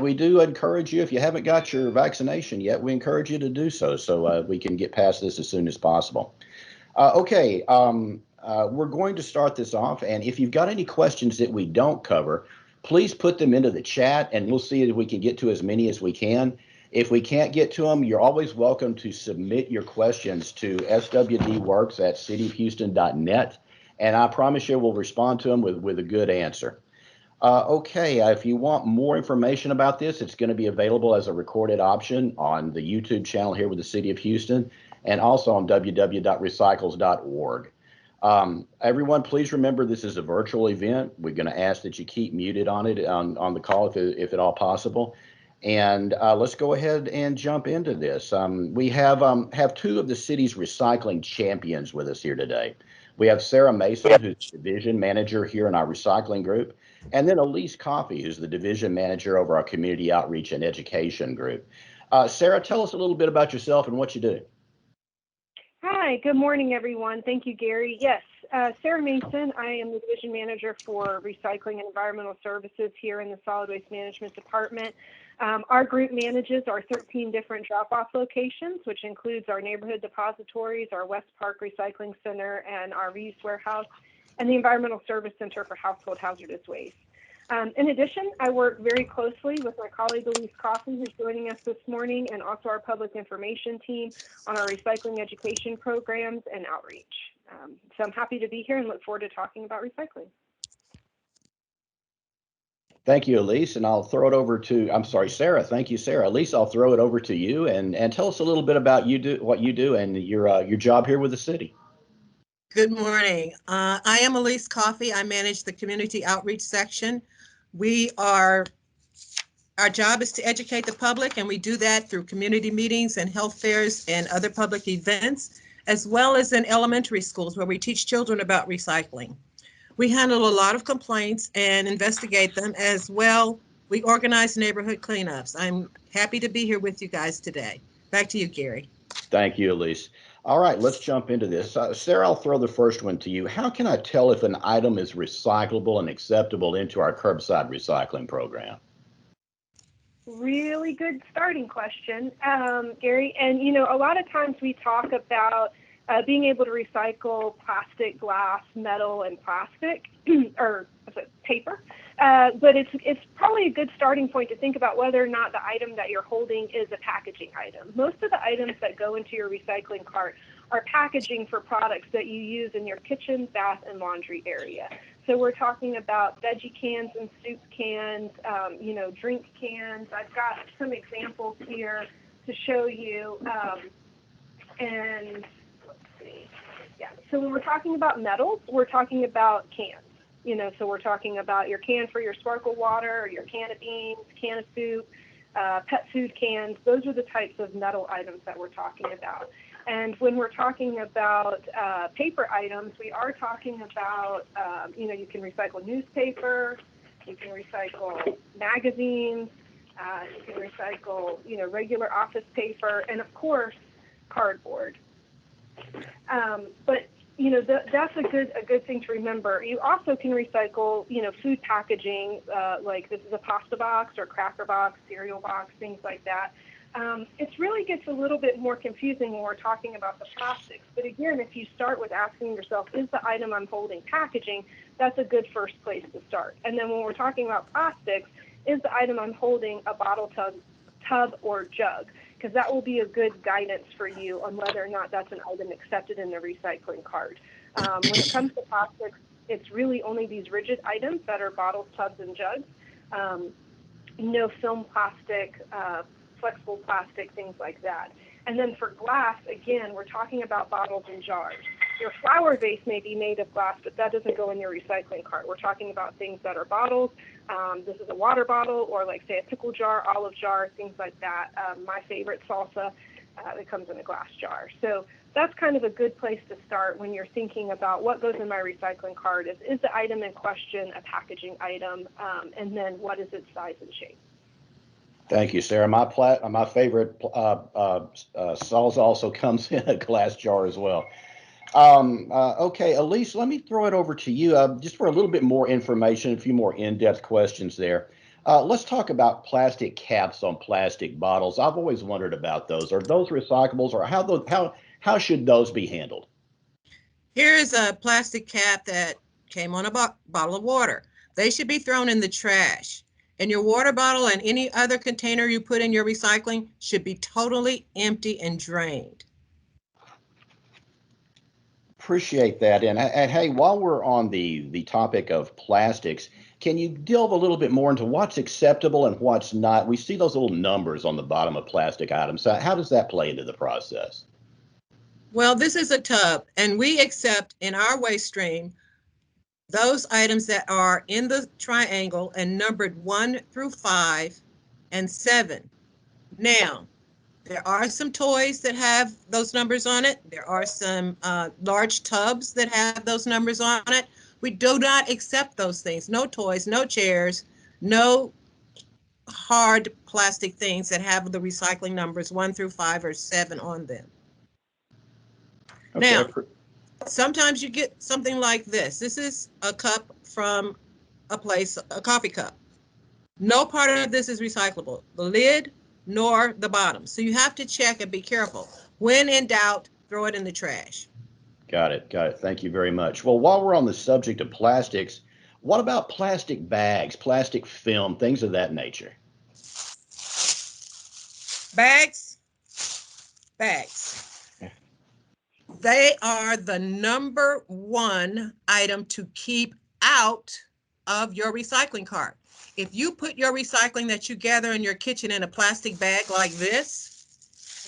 we do encourage you, if you haven't got your vaccination yet, we encourage you to do so we can get past this as soon as possible. We're going to start this off, and if you've got any questions that we don't cover, please put them into the chat, and we'll see if we can get to as many as we can. If we can't get to them, you're always welcome to submit your questions to swdworks@cityofhouston.net, and I promise you we'll respond to them with a good answer. If you want more information about this, it's going to be available as a recorded option on the YouTube channel here with the City of Houston and also on www.recycles.org. Everyone, please remember this is a virtual event. We're going to ask that you keep muted on it on the call if at all possible. And let's go ahead and jump into this. We have two of the city's recycling champions with us here today. We have Sarah Mason, who's division manager here in our recycling group, and then Elise Coffey, who's the division manager over our community outreach and education group. Sarah, tell us a little bit about yourself and what you do. Hi, good morning, everyone. Thank you, Gary. Yes, Sarah Mason. I am the division manager for recycling and environmental services here in the solid waste management department. Our group manages our 13 different drop-off locations, which includes our neighborhood depositories, our West Park Recycling Center, and our reuse warehouse, and the Environmental Service Center for Household Hazardous Waste. In addition, I work very closely with my colleague Elise Coffey, who's joining us this morning, and also our public information team on our recycling education programs and outreach. So I'm happy to be here and look forward to talking about recycling. Thank you, Elise, and I'll throw it over to, I'm sorry, Sarah. Thank you, Sarah. Elise, I'll throw it over to you and tell us a little bit about what you do and your job here with the city. Good morning. I am Elise Coffey. I manage the community outreach section. Our job is to educate the public, and we do that through community meetings and health fairs and other public events, as well as in elementary schools where we teach children about recycling. We handle a lot of complaints and investigate them as well. We organize neighborhood cleanups. I'm happy to be here with you guys today. Back to you, Gary. Thank you, Elise. All right, let's jump into this. Sarah, I'll throw the first one to you. How can I tell if an item is recyclable and acceptable into our curbside recycling program? Really good starting question, Gary. And, you know, a lot of times we talk about being able to recycle plastic, glass, metal, and plastic, or paper. But it's probably a good starting point to think about whether or not the item that you're holding is a packaging item. Most of the items that go into your recycling cart are packaging for products that you use in your kitchen, bath, and laundry area. So we're talking about veggie cans and soup cans, drink cans. I've got some examples here to show you. And let's see. Yeah, so when we're talking about metals, we're talking about cans. So we're talking about your can for your sparkle water, or your can of beans, can of soup, pet food cans. Those are the types of metal items that we're talking about. And when we're talking about paper items, we are talking about, you can recycle newspaper, you can recycle magazines, you can recycle, regular office paper, and of course, cardboard. But that's a good thing to remember. You also can recycle, food packaging, like this is a pasta box or cracker box, cereal box, things like that. It really gets a little bit more confusing when we're talking about the plastics. But again, if you start with asking yourself, is the item I'm holding packaging? That's a good first place to start. And then when we're talking about plastics, is the item I'm holding a bottle, tub, or jug? Because that will be a good guidance for you on whether or not that's an item accepted in the recycling cart. When it comes to plastics, it's really only these rigid items that are bottles, tubs, and jugs. No film plastic, flexible plastic, things like that. And then for glass, again, we're talking about bottles and jars. Your flower vase may be made of glass, but that doesn't go in your recycling cart. We're talking about things that are bottles. This is a water bottle, or like say a pickle jar, olive jar, things like that. My favorite salsa, it comes in a glass jar. So that's kind of a good place to start when you're thinking about what goes in my recycling cart. Is the item in question a packaging item? And then what is its size and shape? Thank you, Sarah. My favorite salsa also comes in a glass jar as well. Okay, Elise, let me throw it over to you just for a little bit more information, a few more in-depth questions there. Let's talk about plastic caps on plastic bottles. I've always wondered about those. Are those recyclables, or how should those be handled? Here is a plastic cap that came on a bottle of water. They should be thrown in the trash. And your water bottle and any other container you put in your recycling should be totally empty and drained. Appreciate that. And hey, while we're on the topic of plastics, can you delve a little bit more into what's acceptable and what's not? We see those little numbers on the bottom of plastic items. So how does that play into the process? Well, this is a tub, and we accept in our waste stream those items that are in the triangle and numbered 1 through 5 and 7. Now, there are some toys that have those numbers on it. There are some large tubs that have those numbers on it. We do not accept those things. No toys, no chairs, no hard plastic things that have the recycling numbers 1 through 5 or 7 on them. Okay. Now, sometimes you get something like this. This is a cup from a place, a coffee cup. No part of this is recyclable, the lid nor the bottom. So you have to check and be careful. When in doubt, throw it in the trash. Got it. Got it. Thank you very much. Well, while we're on the subject of plastics, what about plastic bags, plastic film, things of that nature? Bags, bags. They are the number one item to keep out of your recycling cart. If you put your recycling that you gather in your kitchen in a plastic bag like this,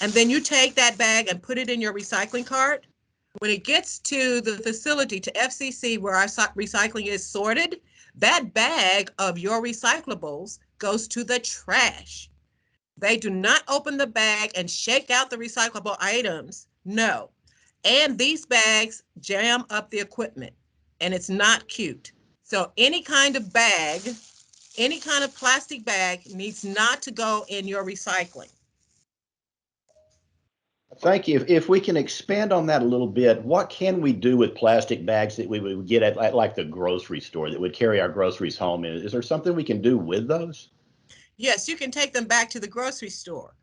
and then you take that bag and put it in your recycling cart, when it gets to the facility, to FCC, where our recycling is sorted, that bag of your recyclables goes to the trash. They do not open the bag and shake out the recyclable items. No. And these bags jam up the equipment, and it's not cute. So any kind of bag, any kind of plastic bag needs not to go in your recycling. Thank you. If we can expand on that a little bit, what can we do with plastic bags that we would get at like the grocery store that would carry our groceries home? Is there something we can do with those? Yes, you can take them back to the grocery store.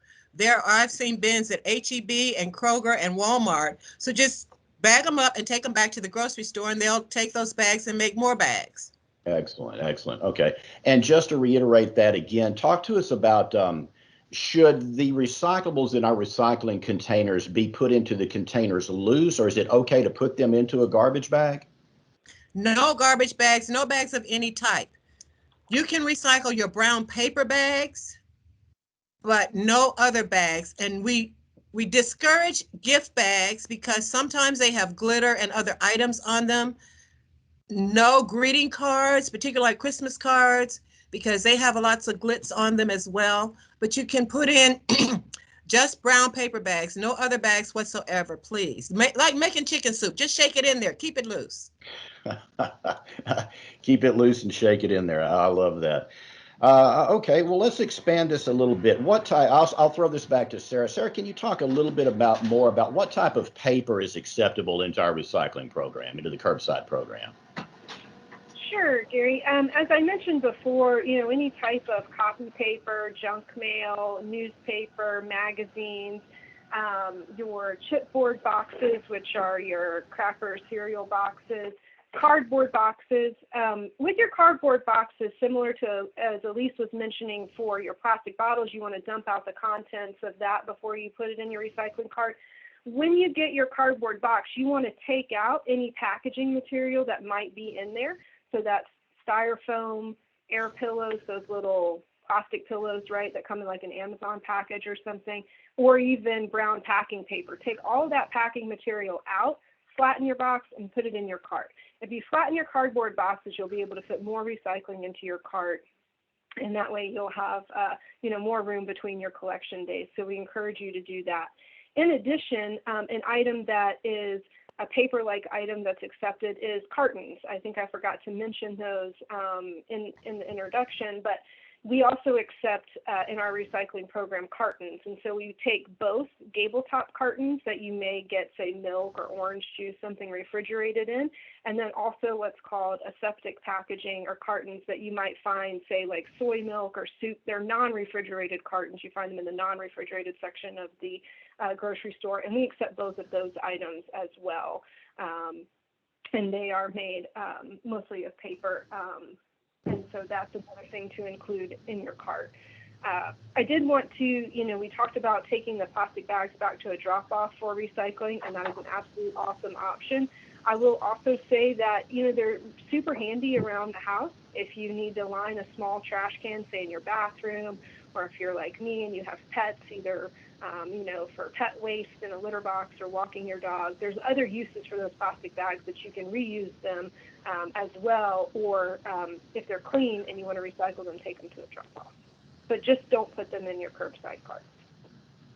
I've seen bins at HEB and Kroger and Walmart. So just bag them up and take them back to the grocery store, and they'll take those bags and make more bags. Excellent, excellent. Okay. And just to reiterate that again, talk to us about should the recyclables in our recycling containers be put into the containers loose, or is it okay to put them into a garbage bag? No garbage bags, no bags of any type. You can recycle your brown paper bags, but no other bags. And we discourage gift bags because sometimes they have glitter and other items on them. No greeting cards, particularly like Christmas cards, because they have lots of glitz on them as well. But you can put in just brown paper bags, no other bags whatsoever, please. Like making chicken soup, just shake it in there, keep it loose. Keep it loose and shake it in there. I love that. Okay, well, let's expand this a little bit. What type? I'll throw this back to Sarah. Sarah, can you talk a little bit about more about what type of paper is acceptable into our recycling program, into the curbside program? Sure, Gary. As I mentioned before, any type of copy paper, junk mail, newspaper, magazines, your chipboard boxes, which are your cracker cereal boxes, cardboard boxes. With your cardboard boxes, similar to as Elise was mentioning for your plastic bottles, you want to dump out the contents of that before you put it in your recycling cart. When you get your cardboard box, you want to take out any packaging material that might be in there. So that's styrofoam, air pillows, those little plastic pillows, right, that come in like an Amazon package or something, or even brown packing paper. Take all of that packing material out, flatten your box, and put it in your cart. If you flatten your cardboard boxes, you'll be able to fit more recycling into your cart, and that way you'll have more room between your collection days. So we encourage you to do that. In addition, an item that is a paper-like item that's accepted is cartons. I think I forgot to mention those in the introduction, but We also accept in our recycling program cartons, and so we take both gable top cartons that you may get, say, milk or orange juice, something refrigerated in, and then also what's called aseptic packaging or cartons that you might find, say, like soy milk or soup. They're non-refrigerated cartons. You find them in the non-refrigerated section of the grocery store, and we accept both of those items as well. And they are made mostly of paper. And so that's another thing to include in your cart. I did want to, we talked about taking the plastic bags back to a drop-off for recycling, and that is an absolute awesome option. I will also say that, they're super handy around the house if you need to line a small trash can, say in your bathroom, or if you're like me and you have pets, either, for pet waste in a litter box or walking your dog. There's other uses for those plastic bags that you can reuse them as well, or if they're clean and you want to recycle them, take them to a drop-off. But just don't put them in your curbside cart.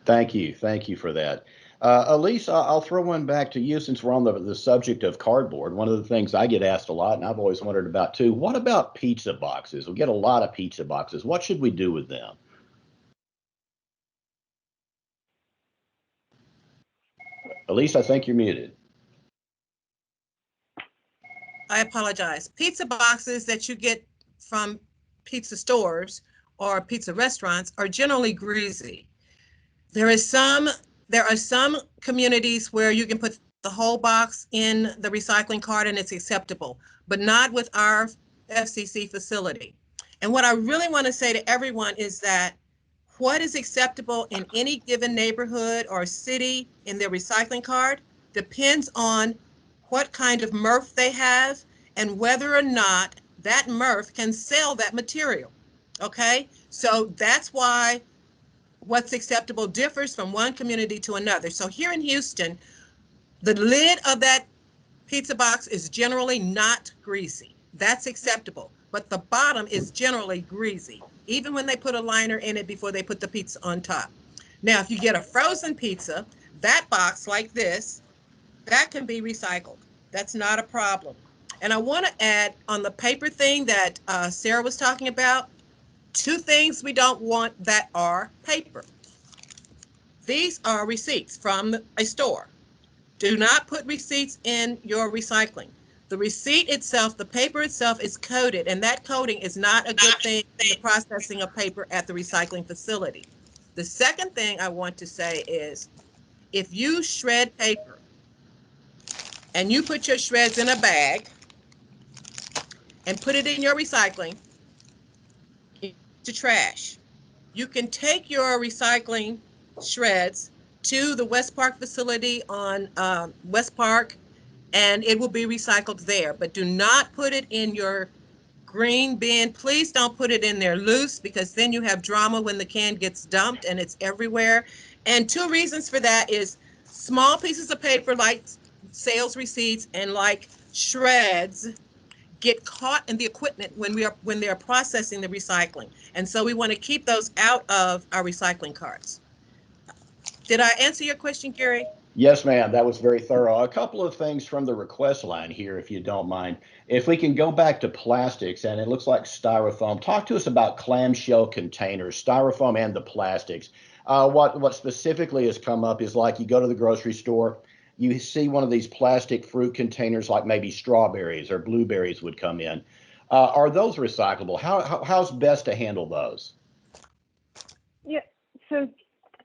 Thank you. Thank you for that. Elise, I'll throw one back to you since we're on the subject of cardboard. One of the things I get asked a lot, and I've always wondered about too, what about pizza boxes? We get a lot of pizza boxes. What should we do with them? Elise, I think you're muted. I apologize. Pizza boxes that you get from pizza stores or pizza restaurants are generally greasy. There are some communities where you can put the whole box in the recycling cart and it's acceptable, but not with our FCC facility. And what I really want to say to everyone is that what is acceptable in any given neighborhood or city in their recycling cart depends on what kind of MRF they have and whether or not that MRF can sell that material. Okay, so that's why what's acceptable differs from one community to another. So here in Houston, the lid of that pizza box is generally not greasy. That's acceptable, but the bottom is generally greasy, even when they put a liner in it before they put the pizza on top. Now, if you get a frozen pizza, that box like this, that can be recycled. That's not a problem. And I want to add on the paper thing that Sarah was talking about, two things we don't want that are paper. These are receipts from a store. Do not put receipts in your recycling. The receipt itself, the paper itself is coated, and that coating is not a good thing in the processing of paper at the recycling facility. The second thing I want to say is if you shred paper and you put your shreds in a bag and put it in your recycling to trash, you can take your recycling shreds to the West Park facility on West Park, and it will be recycled there. But do not put it in your green bin. Please don't put it in there loose, because then you have drama when the can gets dumped and it's everywhere. And two reasons for that is small pieces of paper like sales receipts and like shreds get caught in the equipment when they are processing the recycling. And so we want to keep those out of our recycling carts. Did I answer your question, Gary? Yes, ma'am. That was very thorough. A couple of things from the request line here, if you don't mind. If we can go back to plastics, and it looks like styrofoam. Talk to us about clamshell containers, styrofoam and the plastics. What specifically has come up is like you go to the grocery store, you see one of these plastic fruit containers, like maybe strawberries or blueberries would come in. Are those recyclable? How's best to handle those? Yeah. So,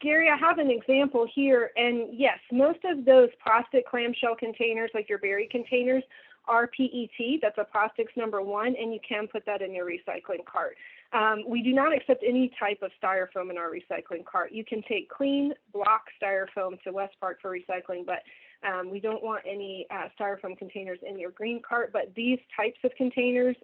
Gary, I have an example here, and yes, most of those plastic clamshell containers, like your berry containers, are PET. That's a plastics number one, and you can put that in your recycling cart. We do not accept any type of styrofoam in our recycling cart. You can take clean block styrofoam to West Park for recycling, but we don't want any styrofoam containers in your green cart. But these types of containers,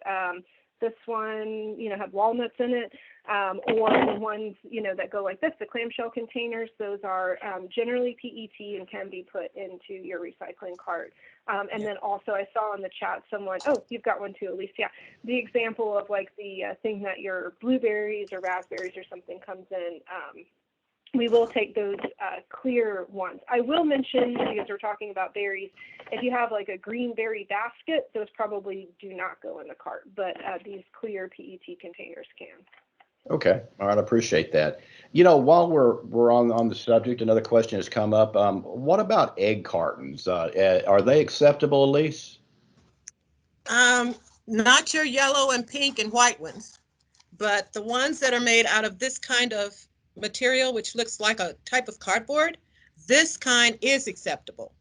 this one, have walnuts in it, or the ones, that go like this, the clamshell containers, those are generally PET and can be put into your recycling cart. And then also I saw in the chat someone, oh, you've got one too, Elise, yeah, the example of like the thing that your blueberries or raspberries or something comes in, we will take those clear ones. I will mention, because we're talking about berries, if you have like a green berry basket, those probably do not go in the cart, but these clear PET containers can. Okay. All right. I appreciate that. While we're on the subject, another question has come up. What about egg cartons? Are they acceptable, Elise? Um, Not your yellow and pink and white ones, but the ones that are made out of this kind of material, which looks like a type of cardboard, this kind is acceptable.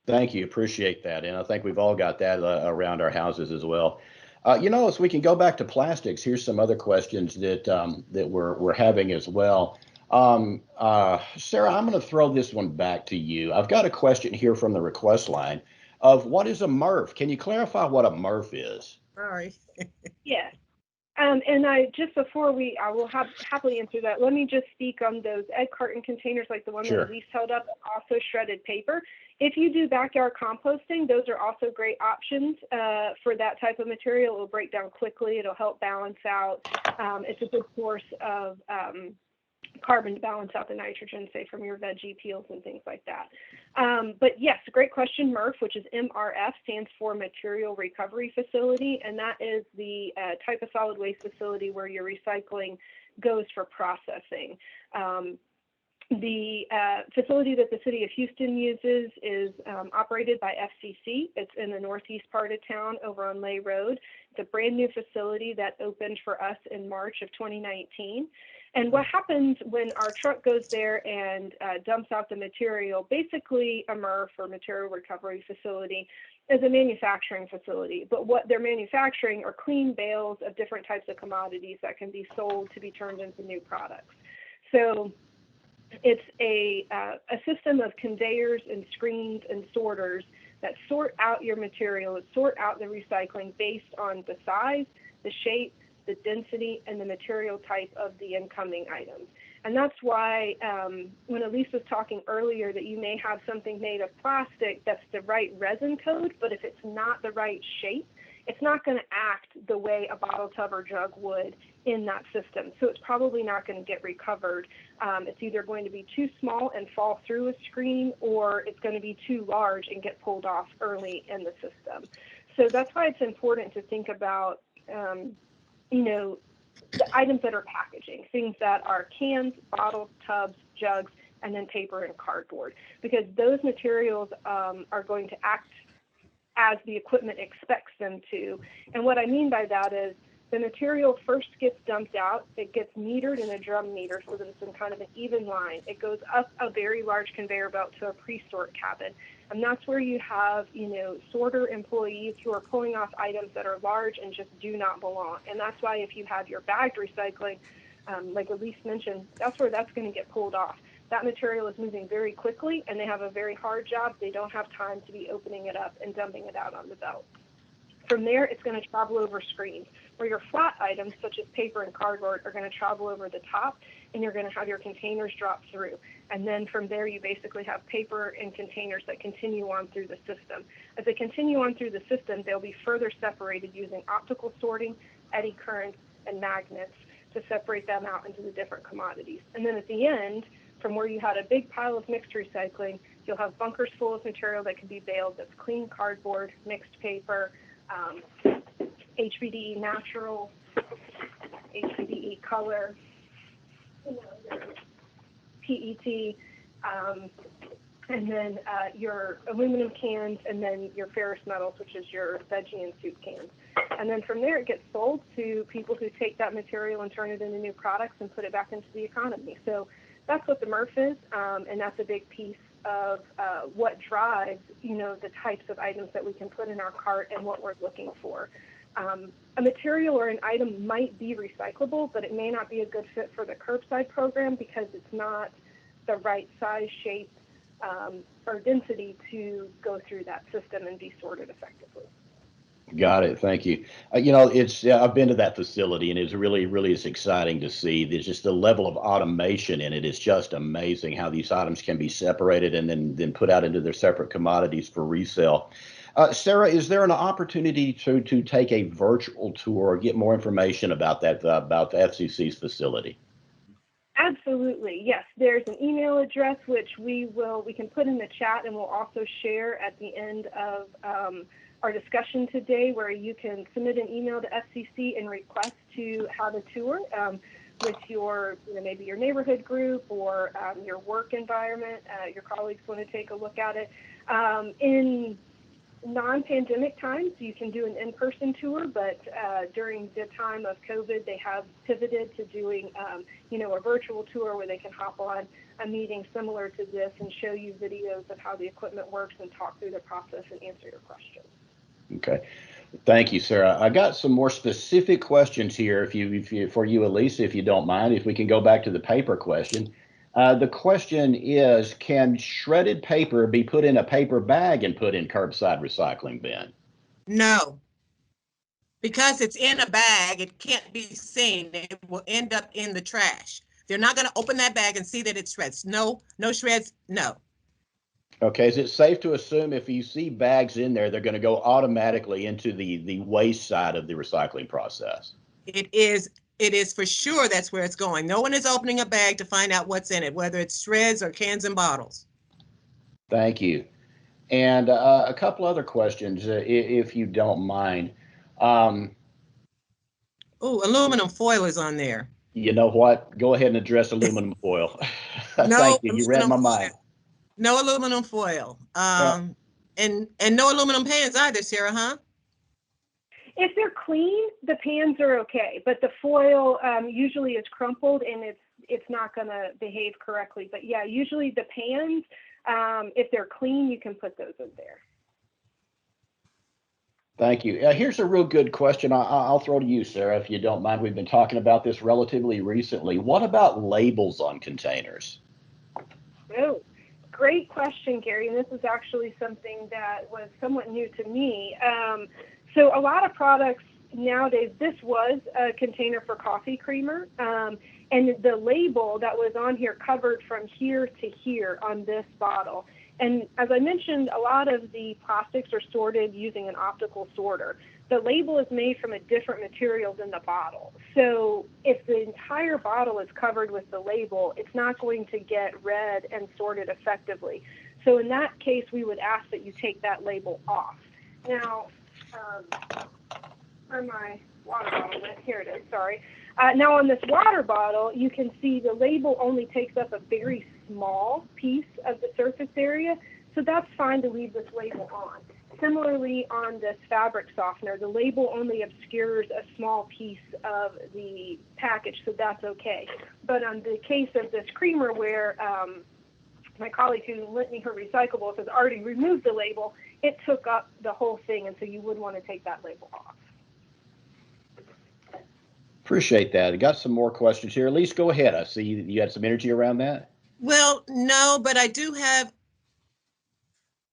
Thank you. Appreciate that. And I think we've all got that around our houses as well. As we can go back to plastics, here's some other questions that we're having as well. Sarah, I'm going to throw this one back to you. I've got a question here from the request line of what is a MRF? Can you clarify what a MRF is? Sorry. Yes. And just before I will happily answer that. Let me just speak on those egg carton containers, like the one that Sure. Elise held up, also shredded paper. If you do backyard composting, those are also great options for that type of material. It will break down quickly. It'll help balance out. It's a good source of carbon to balance out the nitrogen, say from your veggie peels and things like that. But yes, great question. MRF, which is MRF, stands for Material Recovery Facility, and that is the type of solid waste facility where your recycling goes for processing. The facility that the city of Houston uses is operated by FCC. It's in the northeast part of town over on Lay Road. It's a brand new facility that opened for us in March of 2019. And what happens when our truck goes there and dumps out the material, basically a MRF or material recovery facility is a manufacturing facility. But what they're manufacturing are clean bales of different types of commodities that can be sold to be turned into new products. So it's a system of conveyors and screens and sorters that sort out your material, sort out the recycling based on the size, the shape, the density, and the material type of the incoming items. And that's why when Elise was talking earlier that you may have something made of plastic that's the right resin code, but if it's not the right shape, it's not going to act the way a bottle, tub, or jug would in that system. So it's probably not going to get recovered. It's either going to be too small and fall through a screen, or it's going to be too large and get pulled off early in the system. So that's why it's important to think about the items that are packaging, things that are cans, bottles, tubs, jugs, and then paper and cardboard, because those materials are going to act as the equipment expects them to. And what I mean by that is the material first gets dumped out, it gets metered in a drum meter so that it's in kind of an even line. It goes up a very large conveyor belt to a pre-sort cabin. And that's where you have, sorter employees who are pulling off items that are large and just do not belong. And that's why if you have your bagged recycling, like Elise mentioned, that's where that's going to get pulled off. That material is moving very quickly, and they have a very hard job. They don't have time to be opening it up and dumping it out on the belt. From there, it's going to travel over screens, where your flat items, such as paper and cardboard, are going to travel over the top, and you're going to have your containers drop through. And then from there, you basically have paper and containers that continue on through the system. As they continue on through the system, they'll be further separated using optical sorting, eddy currents, and magnets to separate them out into the different commodities. And then at the end, from where you had a big pile of mixed recycling, you'll have bunkers full of material that can be baled that's clean cardboard, mixed paper, HBDE natural, HBDE color, PET, and then your aluminum cans, and then your ferrous metals, which is your veggie and soup cans. And then from there, it gets sold to people who take that material and turn it into new products and put it back into the economy. So that's what the MRF is, and that's a big piece of what drives, the types of items that we can put in our cart and what we're looking for. A material or an item might be recyclable, but it may not be a good fit for the curbside program because it's not the right size, shape, or density to go through that system and be sorted effectively. Got it. Thank you. It's I've been to that facility, and it's really, really is exciting to see. There's just the level of automation in it is just amazing how these items can be separated and then put out into their separate commodities for resale. Sarah, is there an opportunity to take a virtual tour or get more information about about the FCC's facility? Absolutely, yes. There's an email address which we can put in the chat, and we'll also share at the end of our discussion today, where you can submit an email to FCC and request to have a tour with your, maybe your neighborhood group or your work environment. Your colleagues want to take a look at it. In non-pandemic times, you can do an in-person tour, but during the time of COVID, they have pivoted to doing, a virtual tour where they can hop on a meeting similar to this and show you videos of how the equipment works and talk through the process and answer your questions. Okay. Thank you, Sarah. I got some more specific questions here for you, Elisa, if you don't mind, if we can go back to the paper question. The question is, can shredded paper be put in a paper bag and put in curbside recycling bin? No, because it's in a bag, it can't be seen. It will end up in the trash. They're not going to open that bag and see that it's shreds. No, no shreds, no. Okay, is it safe to assume if you see bags in there, they're going to go automatically into the waste side of the recycling process? It is for sure that's where it's going. No one is opening a bag to find out what's in it, whether it's shreds or cans and bottles. Thank you. And a couple other questions, if you don't mind. Oh, aluminum foil is on there. You know what? Go ahead and address aluminum foil. No Thank you. You read my mind. No aluminum foil. Yeah. And no aluminum pans either, Sarah, huh? If they're clean, the pans are okay, but the foil usually is crumpled and it's not going to behave correctly. But yeah, usually the pans, if they're clean, you can put those in there. Thank you. Here's a real good question. I'll throw to you, Sarah, if you don't mind. We've been talking about this relatively recently. What about labels on containers? Oh, great question, Gary. And this is actually something that was somewhat new to me. So a lot of products nowadays, this was a container for coffee creamer, and the label that was on here covered from here to here on this bottle. And as I mentioned, a lot of the plastics are sorted using an optical sorter. The label is made from a different material than the bottle. So if the entire bottle is covered with the label, it's not going to get read and sorted effectively. So in that case, we would ask that you take that label off. Now, where my water bottle went? Here it is, sorry. Now on this water bottle, you can see the label only takes up a very small piece of the surface area, so that's fine to leave this label on. Similarly, on this fabric softener, the label only obscures a small piece of the package, so that's okay. But on the case of this creamer where my colleague who lent me her recyclables has already removed the label, it took up the whole thing, and so you would want to take that label off. Appreciate that. I got some more questions here. Elise, go ahead. I see you had some energy around that. Well, no, but I do have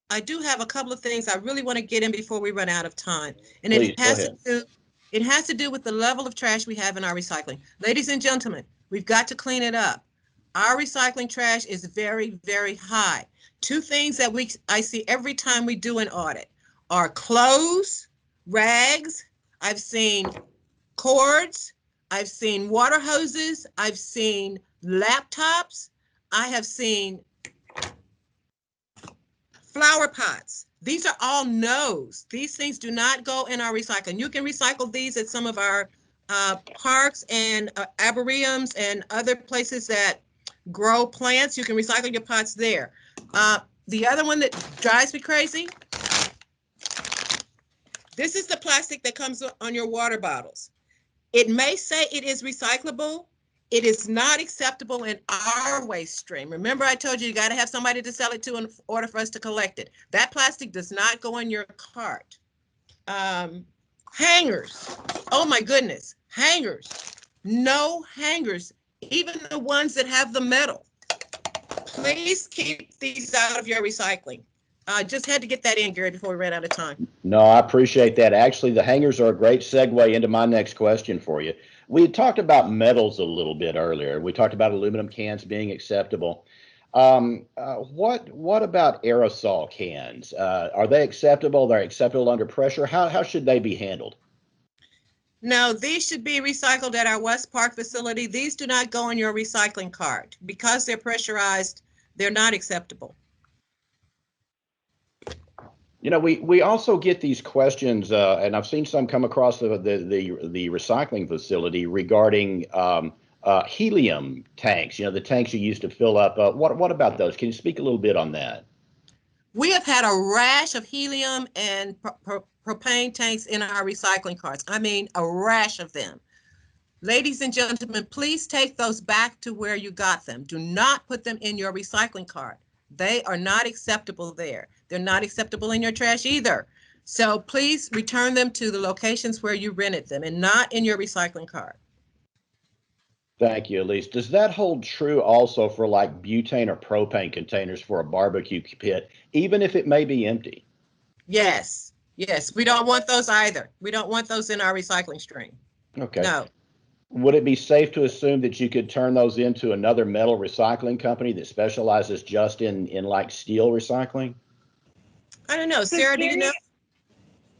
a couple of things I really want to get in before we run out of time. And Please, go ahead. It has to do with the level of trash we have in our recycling. Ladies and gentlemen, we've got to clean it up. Our recycling trash is very, very high. Two things that I see every time we do an audit are clothes, rags. I've seen cords. I've seen water hoses. I've seen laptops. I have seen flower pots. These are all no's. These things do not go in our recycling. You can recycle these at some of our parks and arboreums and other places that grow plants. You can recycle your pots there. The other one that drives me crazy, this is the plastic that comes on your water bottles. It may say it is recyclable. It is not acceptable in our waste stream. Remember, I told you got to have somebody to sell it to in order for us to collect it. That plastic does not go in your cart. Hangers. Oh my goodness. Hangers. No hangers, even the ones that have the metal. Please keep these out of your recycling. Just had to get that in, Gary, before we ran out of time. No, I appreciate that. Actually, the hangers are a great segue into my next question for you. We talked about metals a little bit earlier. We talked about aluminum cans being acceptable. What about aerosol cans? Are they acceptable? They're acceptable under pressure. How should they be handled? No, these should be recycled at our West Park facility. These do not go in your recycling cart. Because they're pressurized, they're not acceptable. We also get these questions, and I've seen some come across the recycling facility regarding helium tanks. The tanks you use to fill up. What about those? Can you speak a little bit on that? We have had a rash of helium and propane tanks in our recycling carts. I mean, a rash of them. Ladies and gentlemen, please take those back to where you got them. Do not put them in your recycling cart. They are not acceptable there. They're not acceptable in your trash either. So please return them to the locations where you rented them and not in your recycling cart. Thank you, Elise. Does that hold true also for like butane or propane containers for a barbecue pit, even if it may be empty? Yes, yes. We don't want those either. We don't want those in our recycling stream. Okay. No. Would it be safe to assume that you could turn those into another metal recycling company that specializes just in like steel recycling? I don't know. So Sarah, do you know?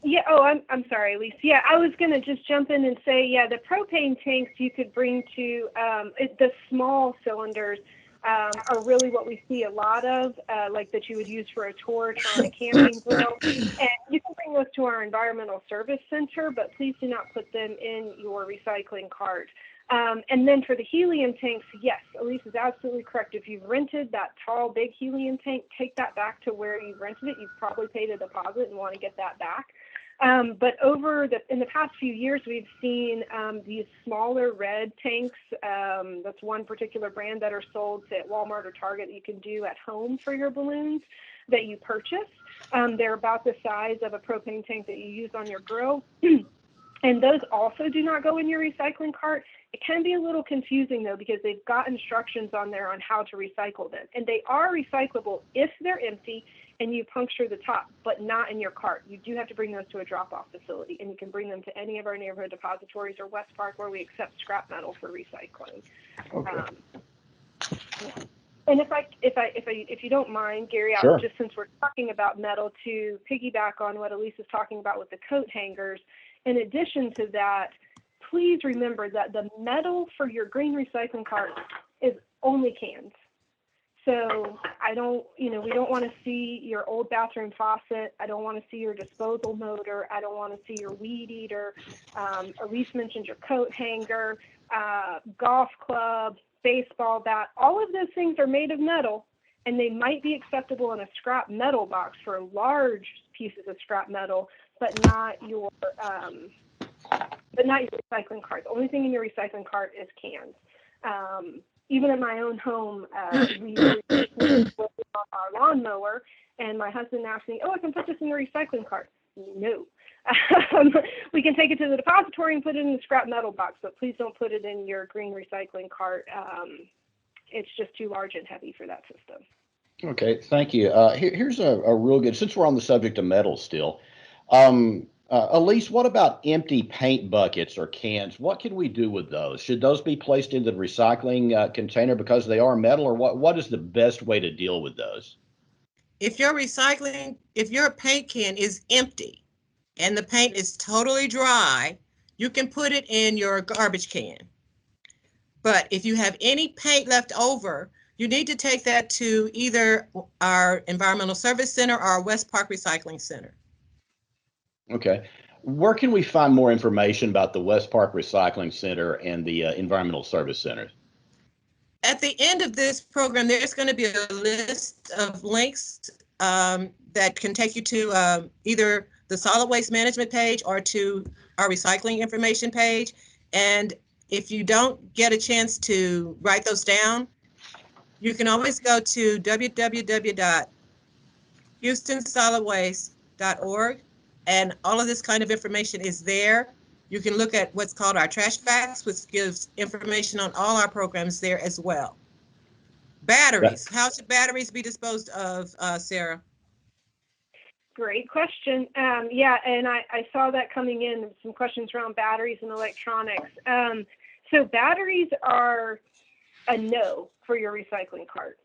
Yeah. Oh, I'm sorry, Elise. Yeah, I was going to just jump in and say, yeah, the propane tanks you could bring to the small cylinders are really what we see a lot of, like that you would use for a torch or on a camping grill. And you can bring those to our environmental service center, but please do not put them in your recycling cart. And then for the helium tanks, yes, Elise is absolutely correct. If you've rented that tall, big helium tank, take that back to where you rented it. You've probably paid a deposit and want to get that back. But in the past few years, we've seen these smaller red tanks. That's one particular brand that are sold at Walmart or Target that you can do at home for your balloons that you purchase. They're about the size of a propane tank that you use on your grill. And those also do not go in your recycling cart. It can be a little confusing, though, because they've got instructions on there on how to recycle them. And they are recyclable if they're empty and you puncture the top, but not in your cart. You do have to bring those to a drop-off facility, and you can bring them to any of our neighborhood depositories or West Park where we accept scrap metal for recycling. Okay. Yeah. And if you don't mind, Gary, Sure. just since we're talking about metal, to piggyback on what Elise is talking about with the coat hangers, in addition to that, please remember that the metal for your green recycling cart is only cans. So we don't want to see your old bathroom faucet. I don't want to see your disposal motor. I don't want to see your weed eater. Elise mentioned your coat hanger, golf club, baseball bat. All of those things are made of metal, and they might be acceptable in a scrap metal box for large pieces of scrap metal, but not your recycling cart. The only thing in your recycling cart is cans. Even in my own home, we were on our lawnmower, and my husband asked me, "Oh, I can put this in the recycling cart." No. We can take it to the depository and put it in the scrap metal box, but please don't put it in your green recycling cart. It's just too large and heavy for that system. Okay, thank you. Here's a real good, since we're on the subject of metal still. Elise, what about empty paint buckets or cans? What can we do with those? Should those be placed into the recycling container because they are metal, or what is the best way to deal with those? If your paint can is empty and the paint is totally dry, you can put it in your garbage can. But if you have any paint left over, you need to take that to either our Environmental Service Center or our West Park Recycling Center. Okay. Where can we find more information about the West Park Recycling Center and the Environmental Service Center? At the end of this program, there's going to be a list of links that can take you to either the solid waste management page or to our recycling information page. And if you don't get a chance to write those down, you can always go to www.houstonsolidwaste.org, and all of this kind of information is there. You can look at what's called our trash facts, which gives information on all our programs there as well. Batteries. How should batteries be disposed of, Sarah? Great question. Yeah, and I saw that coming in, some questions around batteries and electronics. So batteries are a no for your recycling cart,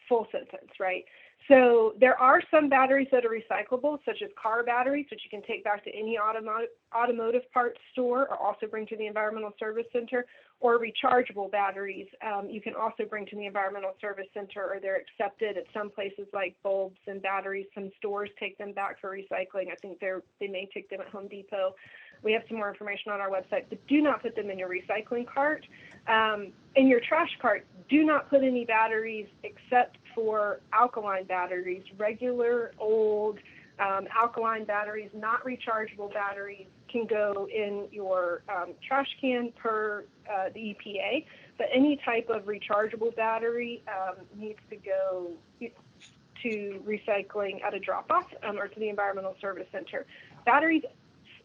full sentence, right? So there are some batteries that are recyclable, such as car batteries, which you can take back to any automotive parts store or also bring to the Environmental Service Center, or rechargeable batteries you can also bring to the Environmental Service Center, or they're accepted at some places like bulbs and batteries. Some stores take them back for recycling. I think they may take them at Home Depot. We have some more information on our website, but do not put them in your recycling cart. In your trash cart, do not put any batteries except for alkaline batteries, regular old alkaline batteries, not rechargeable batteries, can go in your trash can per the EPA, but any type of rechargeable battery needs to go to recycling at a drop-off or to the Environmental Service Center. Batteries,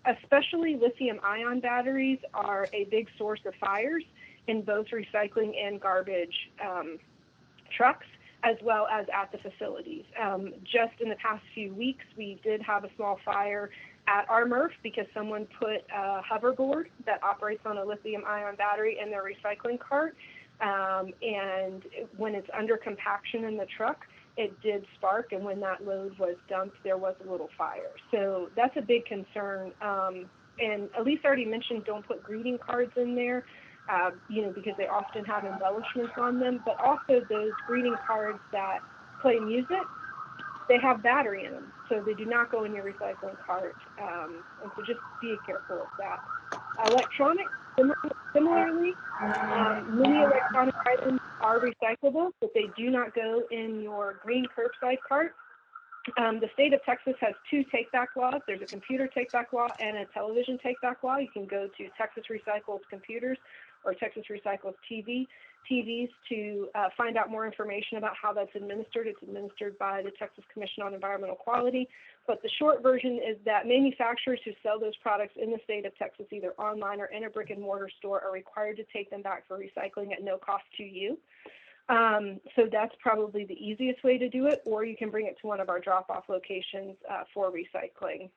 especially lithium-ion batteries, are a big source of fires in both recycling and garbage trucks, as well as at the facilities. Just in the past few weeks, we did have a small fire at our MRF because someone put a hoverboard that operates on a lithium-ion battery in their recycling cart, and when it's under compaction in the truck, it did spark, and when that load was dumped, there was a little fire. So that's a big concern. And Elise already mentioned don't put greeting cards in there. Because they often have embellishments on them, but also those greeting cards that play music, they have battery in them, so they do not go in your recycling cart. And so just be careful of that. Electronics, similarly, many electronic items are recyclable, but they do not go in your green curbside cart. The state of Texas has two take-back laws. There's a computer take-back law and a television take-back law. You can go to Texas Recycles Computers or Texas Recycles TVs to find out more information about how that's administered. It's administered by the Texas Commission on Environmental Quality. But the short version is that manufacturers who sell those products in the state of Texas, either online or in a brick and mortar store, are required to take them back for recycling at no cost to you. So that's probably the easiest way to do it, or you can bring it to one of our drop-off locations for recycling.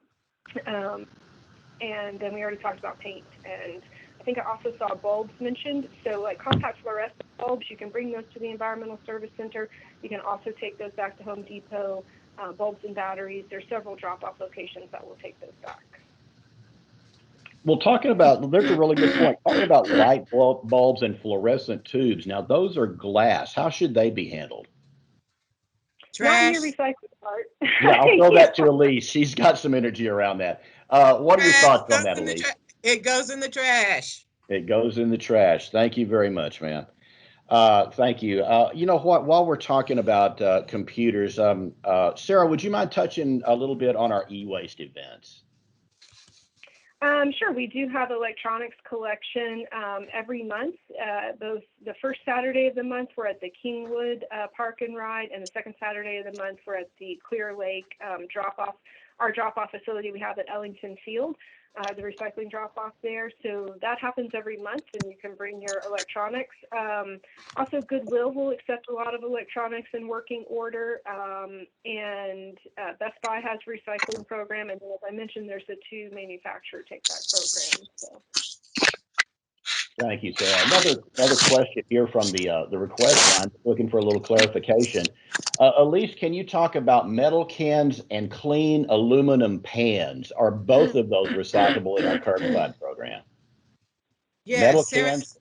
And then we already talked about paint, and I think I also saw bulbs mentioned. So like compact fluorescent bulbs, you can bring those to the Environmental Service Center. You can also take those back to Home Depot. Bulbs and batteries, there's several drop-off locations that will take those back. Well, there's a really good point. Talking about light bulbs and fluorescent tubes. Now, those are glass. How should they be handled? Not in your Trash. recycling cart. Yeah, I'll throw that to Elise. She's got some energy around that. What are your thoughts on that, Elise? It goes in the trash. It goes in the trash. Thank you very much, man. Thank you. You know what? While we're talking about computers, Sarah, would you mind touching a little bit on our e-waste events? Sure. We do have electronics collection every month. Both the first Saturday of the month, we're at the Kingwood Park and Ride, and the second Saturday of the month, we're at the Clear Lake drop-off. Our drop-off facility we have at Ellington Field, the recycling drop-off there. So that happens every month, and you can bring your electronics. Also, Goodwill will accept a lot of electronics in working order, and Best Buy has a recycling program, and as I mentioned, there's the two manufacturer take-back programs. So. Thank you, Sarah. Another question here from the request line, looking for a little clarification. Elise, can you talk about metal cans and clean aluminum pans? Are both of those recyclable in our curbside program? Metal Yes, Sarah. cans?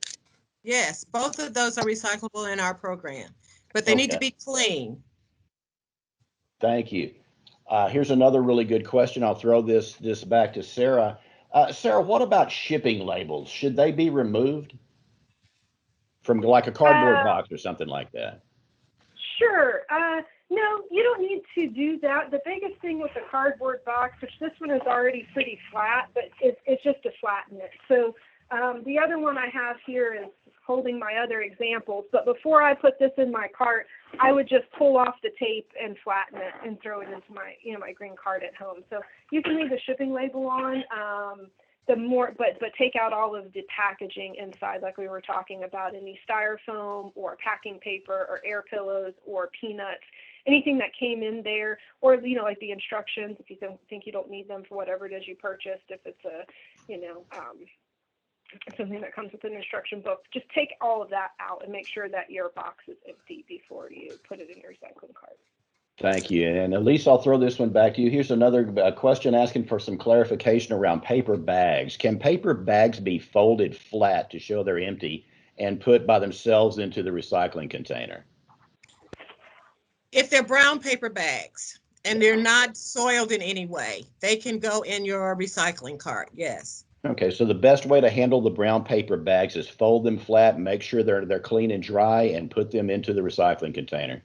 Yes, both of those are recyclable in our program, but they need to Okay. be clean. Thank you. Here's another really good question. I'll throw this back to Sarah. Sarah, what about shipping labels? Should they be removed from like a cardboard box or something like that? Sure. No, you don't need to do that. The biggest thing with the cardboard box, which this one is already pretty flat, but it's just to flatten it. So the other one I have here is holding my other examples. But before I put this in my cart, I would just pull off the tape and flatten it and throw it into my, my green cart at home. So you can leave the shipping label on. But take out all of the packaging inside, like we were talking about, any styrofoam or packing paper or air pillows or peanuts, anything that came in there, or like the instructions if you think you don't need them for whatever it is you purchased. If it's a something that comes with an instruction book, just take all of that out and make sure that your box is empty before you put it in your recycling cart. Thank you. And Elise, I'll throw this one back to you. Here's another question asking for some clarification around paper bags. Can paper bags be folded flat to show they're empty and put by themselves into the recycling container? If they're brown paper bags and they're not soiled in any way, they can go in your recycling cart, yes. Okay, so the best way to handle the brown paper bags is fold them flat, make sure they're clean and dry, and put them into the recycling container.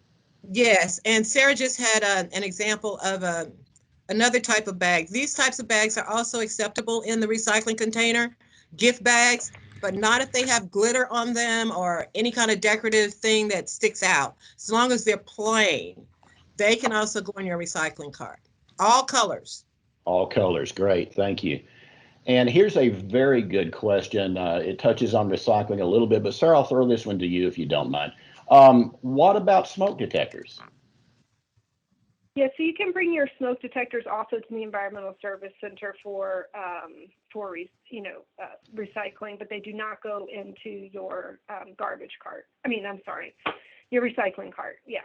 Yes, and Sarah just had an example of another type of bag. These types of bags are also acceptable in the recycling container, gift bags, but not if they have glitter on them or any kind of decorative thing that sticks out. As long as they're plain, they can also go in your recycling cart. All colors. All colors, great, thank you. And here's a very good question. It touches on recycling a little bit, but Sarah, I'll throw this one to you if you don't mind. What about smoke detectors? Yeah, so you can bring your smoke detectors also to the Environmental Service Center for recycling, but they do not go into your garbage cart. I'm sorry, your recycling cart. Yeah,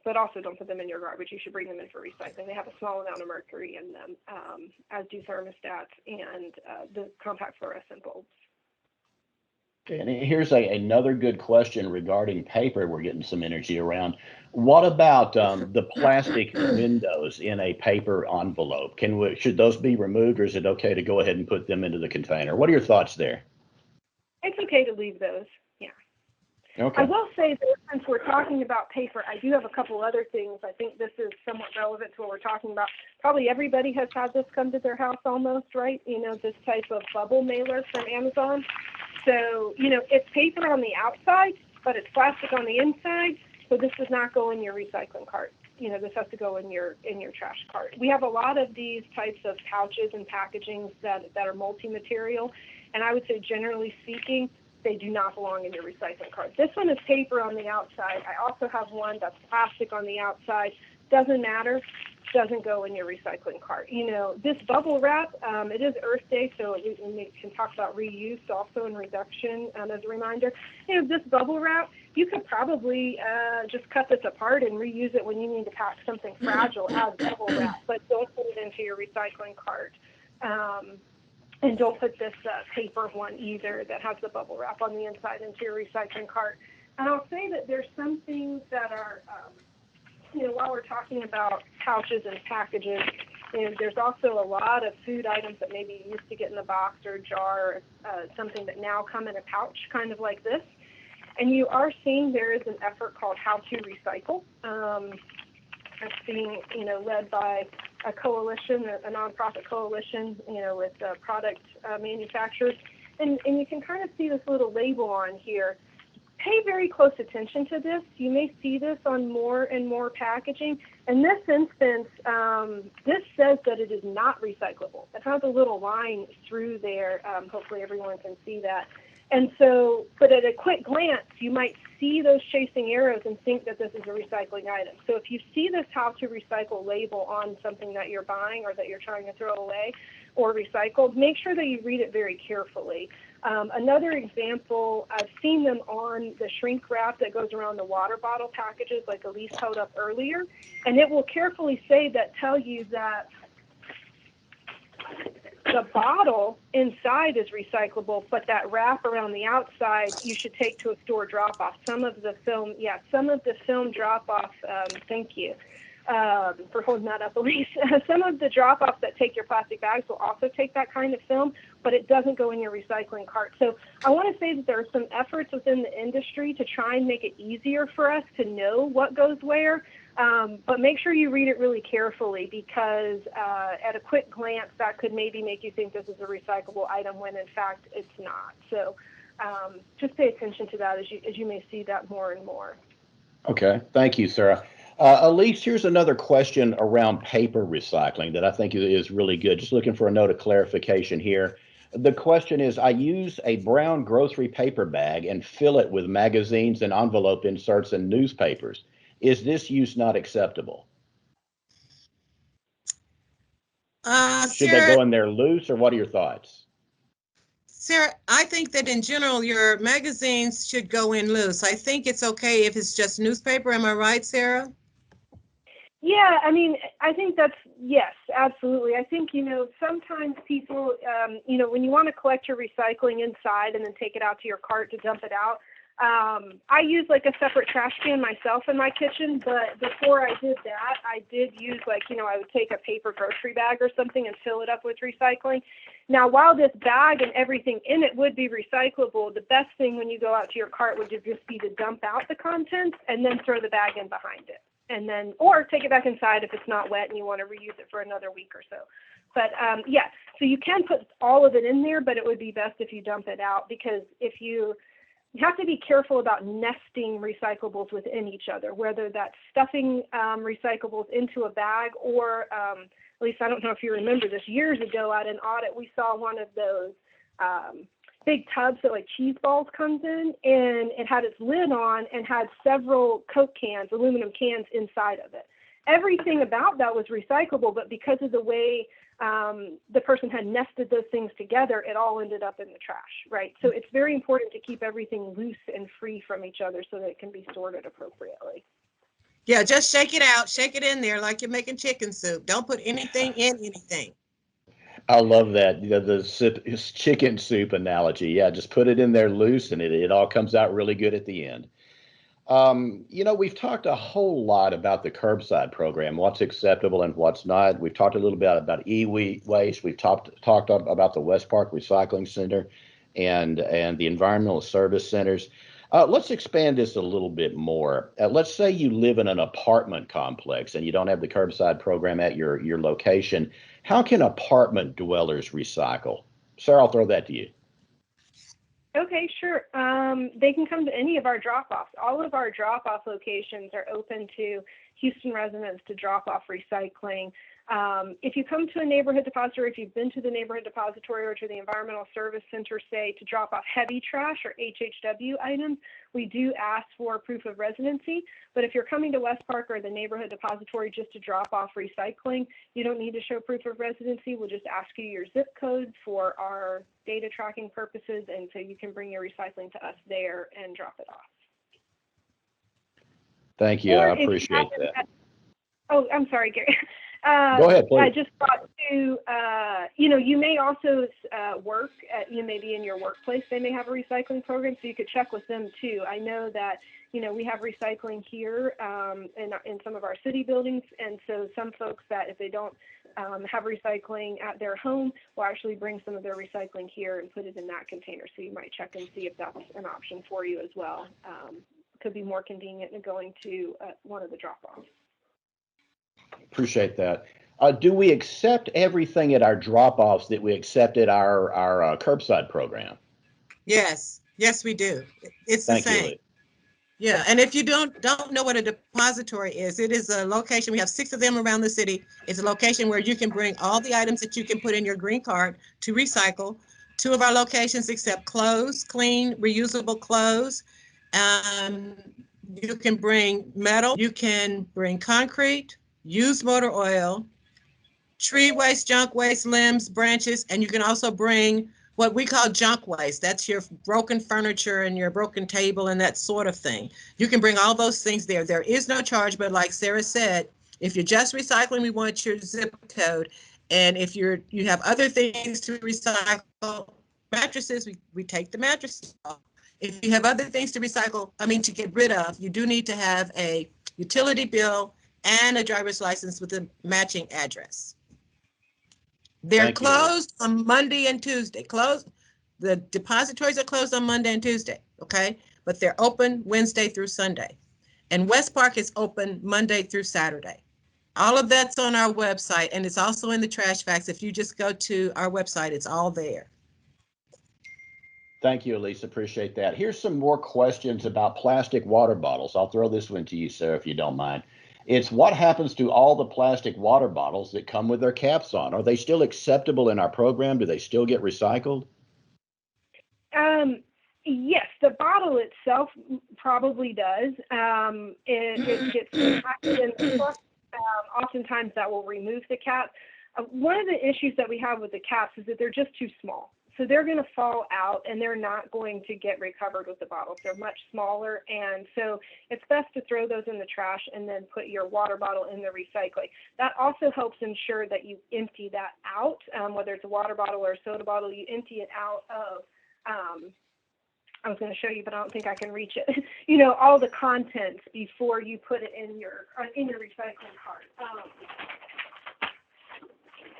but also don't put them in your garbage. You should bring them in for recycling. They have a small amount of mercury in them, as do thermostats and the compact fluorescent bulbs. And here's another good question regarding paper. We're getting some energy around. What about the plastic windows in a paper envelope? Should those be removed, or is it okay to go ahead and put them into the container? What are your thoughts there? It's okay to leave those. Yeah. Okay. I will say that since we're talking about paper, I do have a couple other things. I think this is somewhat relevant to what we're talking about. Probably everybody has had this come to their house almost, right? This type of bubble mailer from Amazon. So, it's paper on the outside, but it's plastic on the inside. So this does not go in your recycling cart. This has to go in your trash cart. We have a lot of these types of pouches and packagings that are multi-material. And I would say, generally speaking, they do not belong in your recycling cart. This one is paper on the outside. I also have one that's plastic on the outside. Doesn't matter. Doesn't go in your recycling cart. This bubble wrap, it is Earth Day, so we can talk about reuse also and reduction as a reminder. This bubble wrap, you could probably just cut this apart and reuse it when you need to pack something fragile as bubble wrap, but don't put it into your recycling cart. And don't put this paper one either that has the bubble wrap on the inside into your recycling cart. And I'll say that there's some things that are while we're talking about pouches and packages, there's also a lot of food items that maybe you used to get in a box or a jar, or something that now come in a pouch, kind of like this. And you are seeing there is an effort called How to Recycle. It's being, led by a coalition, a nonprofit coalition, with product manufacturers. And you can kind of see this little label on here. Pay very close attention to this. You may see this on more and more packaging. In this instance, this says that it is not recyclable. It has a little line through there. Hopefully everyone can see that. And so, but at a quick glance, you might see those chasing arrows and think that this is a recycling item. So if you see this How to Recycle label on something that you're buying or that you're trying to throw away or recycle, make sure that you read it very carefully. Another example, I've seen them on the shrink wrap that goes around the water bottle packages like Elise held up earlier, and it will carefully tell you that the bottle inside is recyclable, but that wrap around the outside you should take to a store drop-off. Some of the film drop-off, thank you for holding that up, Elise. Some of the drop-offs that take your plastic bags will also take that kind of film, but it doesn't go in your recycling cart. So I want to say that there are some efforts within the industry to try and make it easier for us to know what goes where, but make sure you read it really carefully, because at a quick glance that could maybe make you think this is a recyclable item when in fact it's not. So just pay attention to that as you may see that more and more. Okay, thank you, Sarah. Elise, here's another question around paper recycling that I think is really good. Just looking for a note of clarification here. The question is, I use a brown grocery paper bag and fill it with magazines and envelope inserts and newspapers. Is this use not acceptable? Should they Sarah, go in there loose, or what are your thoughts? Sarah, I think that in general, your magazines should go in loose. I think it's okay if it's just newspaper. Am I right, Sarah? Yeah, I mean, I think that's, yes, absolutely. I think, sometimes people, when you want to collect your recycling inside and then take it out to your cart to dump it out, I use like a separate trash can myself in my kitchen, but before I did that, I did use I would take a paper grocery bag or something and fill it up with recycling. Now, while this bag and everything in it would be recyclable, the best thing when you go out to your cart would just be to dump out the contents and then throw the bag in behind it. And then, or take it back inside if it's not wet and you want to reuse it for another week or so. But yeah, so you can put all of it in there, but it would be best if you dump it out, because if you have to be careful about nesting recyclables within each other, whether that's stuffing recyclables into a bag or, at least I don't know if you remember this, years ago at an audit, we saw one of those big tubs that like cheese balls comes in, and it had its lid on and had several Coke cans, aluminum cans inside of it. Everything about that was recyclable, but because of the way the person had nested those things together, it all ended up in the trash, right? So it's very important to keep everything loose and free from each other so that it can be sorted appropriately. Yeah, just shake it out, shake it in there like you're making chicken soup. Don't put anything in anything. I love that. The chicken soup analogy. Yeah, just put it in there loose and it all comes out really good at the end. We've talked a whole lot about the curbside program, what's acceptable and what's not. We've talked a little bit about e-waste. We've talked about the West Park Recycling Center and the environmental service centers. Let's expand this a little bit more. Let's say you live in an apartment complex and you don't have the curbside program at your location. How can apartment dwellers recycle? Sarah, I'll throw that to you. Okay, sure. They can come to any of our drop-offs. All of our drop-off locations are open to Houston residents to drop off recycling. If you come to a neighborhood depository, if you've been to the neighborhood depository or to the environmental service center, say, to drop off heavy trash or HHW items, we do ask for proof of residency. But if you're coming to West Park or the neighborhood depository just to drop off recycling, you don't need to show proof of residency. We'll just ask you your zip code for our data tracking purposes, and so you can bring your recycling to us there and drop it off. Thank you. I appreciate that. Oh, I'm sorry, Gary. Go ahead, please. I just thought to, you may also work at, maybe in your workplace, they may have a recycling program, so you could check with them too. I know that, we have recycling here in some of our city buildings, and so some folks that if they don't have recycling at their home will actually bring some of their recycling here and put it in that container. So you might check and see if that's an option for you as well. Could be more convenient than going to one of the drop-offs. Appreciate that. Do we accept everything at our drop-offs that we accept at our curbside program? Yes, we do. It's the Thank same. you, Lee. Yeah, and if you don't know what a depository is, it is a location. We have 6 of them around the city. It's a location where you can bring all the items that you can put in your green card to recycle. 2 of our locations accept clothes, clean, reusable clothes. You can bring metal, you can bring concrete, used motor oil, tree waste, junk waste, limbs, branches, and you can also bring what we call junk waste. That's your broken furniture and your broken table and that sort of thing. You can bring all those things there. There is no charge, but like Sarah said, if you're just recycling, we want your zip code. And if you have other things to recycle, mattresses, we take the mattresses off. If you have other things to recycle, to get rid of, you do need to have a utility bill and a driver's license with a matching address. They're closed on Monday and Tuesday. The depositories are closed on Monday and Tuesday, okay? But they're open Wednesday through Sunday. And West Park is open Monday through Saturday. All of that's on our website, and it's also in the trash facts. If you just go to our website, it's all there. Thank you, Elise. Appreciate that. Here's some more questions about plastic water bottles. I'll throw this one to you, Sarah, if you don't mind. It's what happens to all the plastic water bottles that come with their caps on? Are they still acceptable in our program? Do they still get recycled? Yes, the bottle itself probably does. It gets impacted, and oftentimes that will remove the cap. One of the issues that we have with the caps is that they're just too small. So they're going to fall out and they're not going to get recovered with the bottles. They're much smaller. And so it's best to throw those in the trash and then put your water bottle in the recycling. That also helps ensure that you empty that out, whether it's a water bottle or a soda bottle, you empty it out of, I was going to show you, but I don't think I can reach it. All the contents before you put it in your recycling cart.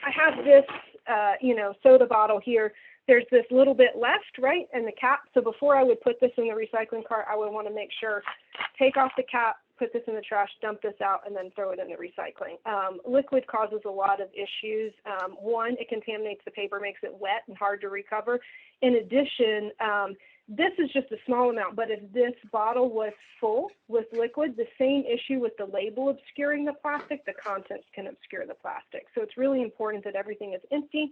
I have this, soda bottle here. There's this little bit left, right, and the cap. So before I would put this in the recycling cart, I would want to make sure, take off the cap, put this in the trash, dump this out, and then throw it in the recycling. Liquid causes a lot of issues. One, it contaminates the paper, makes it wet and hard to recover. In addition, this is just a small amount, but if this bottle was full with liquid, the same issue with the label obscuring the plastic, the contents can obscure the plastic. So it's really important that everything is empty.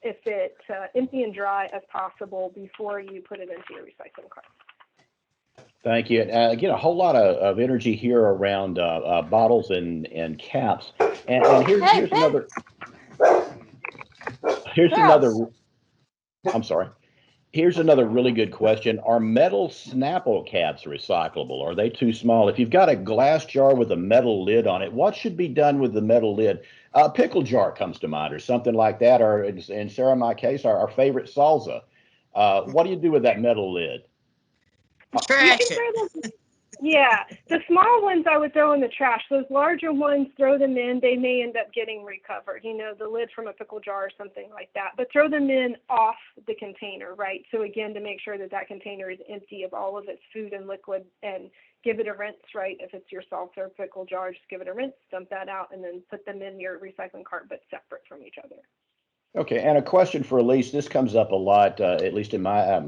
If it's empty and dry as possible before you put it into your recycling cart. Thank you. Again, a whole lot of energy here around bottles and caps. And here's another. Here's another. I'm sorry. Here's another really good question. Are metal Snapple caps recyclable? Are they too small? If you've got a glass jar with a metal lid on it, what should be done with the metal lid? A pickle jar comes to mind, or something like that, or in Sarah, my case, our favorite salsa. What do you do with that metal lid? Trash it. Yeah, the small ones I would throw in the trash. Those larger ones, throw them in. They may end up getting recovered, the lid from a pickle jar or something like that. But throw them in off the container, right? So again, to make sure that that container is empty of all of its food and liquid, and give it a rinse, right? If it's your salsa or pickle jar, just give it a rinse, dump that out, and then put them in your recycling cart, but separate from each other. Okay, and a question for Elise. This comes up a lot, at least in my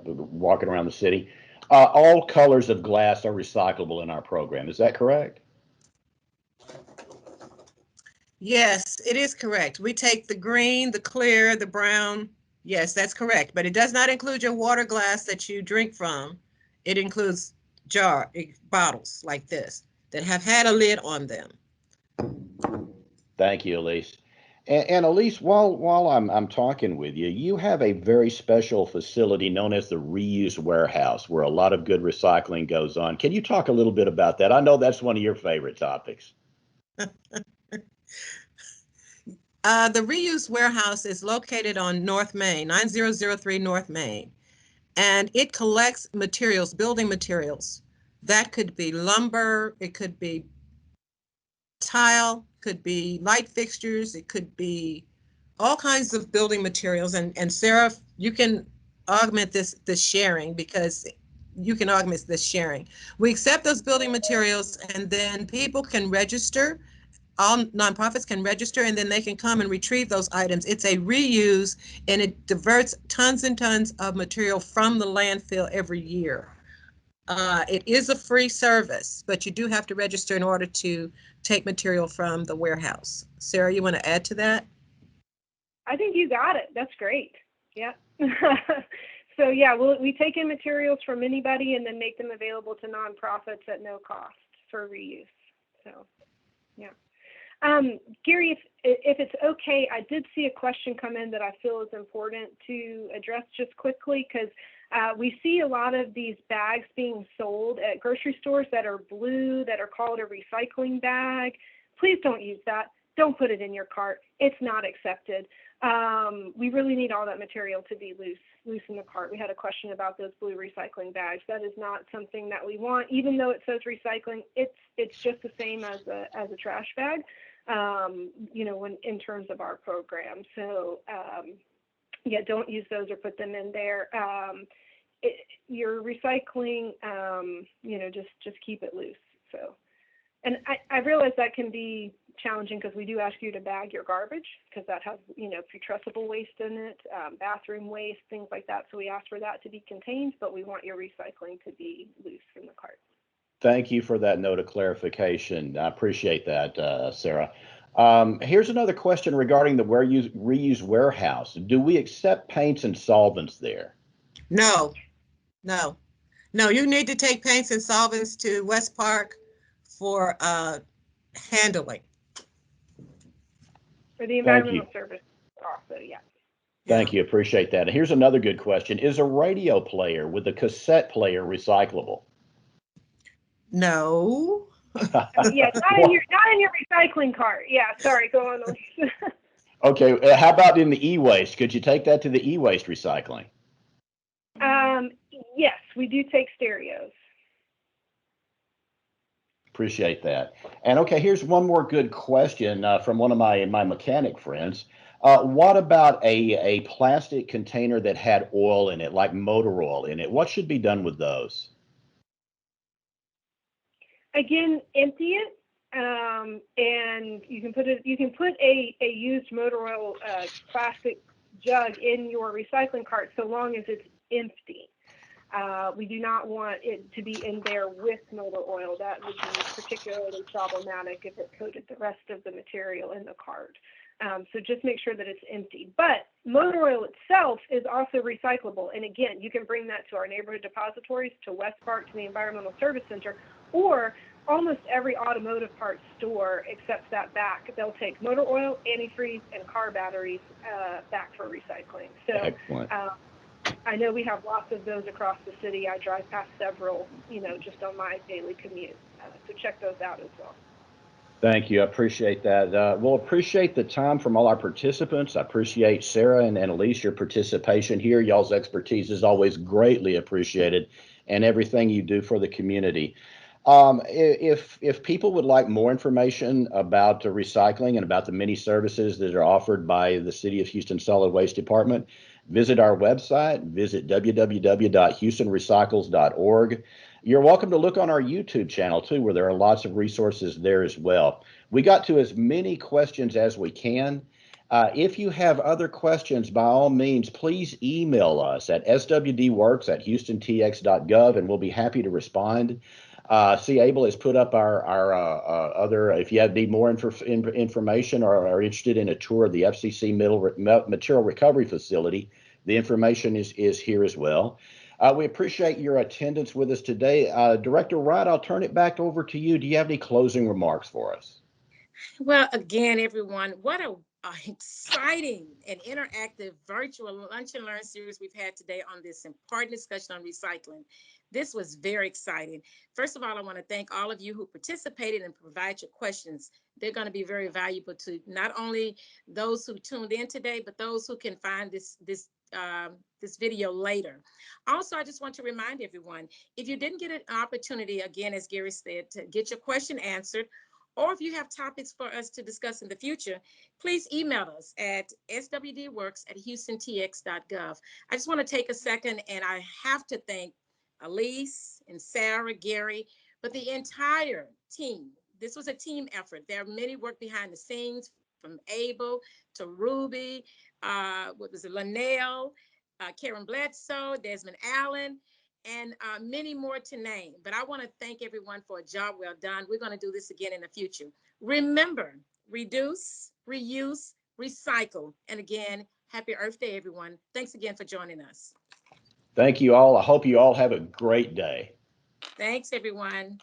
walking around the city. All colors of glass are recyclable in our program. Is that correct? Yes, it is correct. We take the green, the clear, the brown. Yes, that's correct. But it does not include your water glass that you drink from. It includes bottles like this that have had a lid on them. Thank you, Elise. And Elise, while I'm talking with you, you have a very special facility known as the Reuse Warehouse, where a lot of good recycling goes on. Can you talk a little bit about that? I know that's one of your favorite topics. The Reuse Warehouse is located on North Main, 9003 North Main, and it collects materials, building materials. That could be lumber, it could be tile, could be light fixtures, it could be all kinds of building materials. And Sarah, you can augment this sharing, because you can augment this sharing. We accept those building materials, and then people can register. All nonprofits can register, and then they can come and retrieve those items. It's a reuse, and it diverts tons and tons of material from the landfill every year. It is a free service, but you do have to register in order to take material from the warehouse. Sarah, you want to add to that? I think you got it. That's great. Yeah. So yeah, we take in materials from anybody and then make them available to nonprofits at no cost for reuse. So yeah. Gary, if it's okay, I did see a question come in that I feel is important to address just quickly, because we see a lot of these bags being sold at grocery stores that are blue, that are called a recycling bag. Please don't use that. Don't put it in your cart. It's not accepted. We really need all that material to be loose in the cart. We had a question about those blue recycling bags. That is not something that we want, even though it says recycling. It's just the same as a trash bag, when in terms of our program. So yeah, don't use those or put them in there. Your recycling, just keep it loose. So, and I realize that can be challenging, because we do ask you to bag your garbage, because that has, putrescible waste in it, bathroom waste, things like that. So we ask for that to be contained, but we want your recycling to be loose from the cart. Thank you for that note of clarification. I appreciate that, Sarah. Here's another question regarding the Reuse Warehouse. Do we accept paints and solvents there? No. You need to take paints and solvents to West Park for handling. For the environmental service also, yeah. Yeah. Thank you. Appreciate that. Here's another good question. Is a radio player with a cassette player recyclable? No. Yeah, Well, not in your recycling cart. Yeah, sorry, go on, Elise. okay. How about in the e-waste? Could you take that to the e-waste recycling? um, yes, we do take stereos. Appreciate that. And okay, here's one more good question from one of my mechanic friends. What about a plastic container that had oil in it, like motor oil in it? What should be done with those? Again, empty it, and you can put a used motor oil plastic jug in your recycling cart so long as it's empty. We do not want it to be in there with motor oil. That would be particularly problematic if it coated the rest of the material in the cart. So just make sure that it's empty. But motor oil itself is also recyclable. And again, you can bring that to our neighborhood depositories, to West Park, to the Environmental Service Center, or almost every automotive parts store accepts that back. They'll take motor oil, antifreeze, and car batteries back for recycling. So Excellent. I know we have lots of those across the city. I drive past several, just on my daily commute. So check those out as well. Thank you. I appreciate that. We'll appreciate the time from all our participants. I appreciate Sarah and Elise, your participation here. Y'all's expertise is always greatly appreciated, and everything you do for the community. If people would like more information about the recycling and about the many services that are offered by the City of Houston Solid Waste Department, visit our website, visit www.houstonrecycles.org. You're welcome to look on our YouTube channel too, where there are lots of resources there as well. We got to as many questions as we can. If you have other questions, by all means, please email us at swdworks@houstontx.gov, and we'll be happy to respond. See, Abel has put up our other, if you need more information or are interested in a tour of the FCC Material Recovery Facility, the information is here as well. We appreciate your attendance with us today. Director Wright, I'll turn it back over to you. Do you have any closing remarks for us? Well, again, everyone, what a exciting and interactive virtual lunch and learn series we've had today on this important discussion on recycling. This was very exciting. First of all, I want to thank all of you who participated and provide your questions. They're going to be very valuable to not only those who tuned in today, but those who can find this video later. Also, I just want to remind everyone, if you didn't get an opportunity, again, as Gary said, to get your question answered, or if you have topics for us to discuss in the future, please email us at swdworks@houstontx.gov. I just want to take a second, and I have to thank Elise and Sarah, Gary, but the entire team. This was a team effort. There are many work behind the scenes, from Abel to Ruby, what was it, Linnell, Karen Bledsoe, Desmond Allen, and many more to name. But I want to thank everyone for a job well done. We're going to do this again in the future. Remember, reduce, reuse, recycle. And again, happy Earth Day, everyone. Thanks again for joining us. Thank you all. I hope you all have a great day. Thanks, everyone.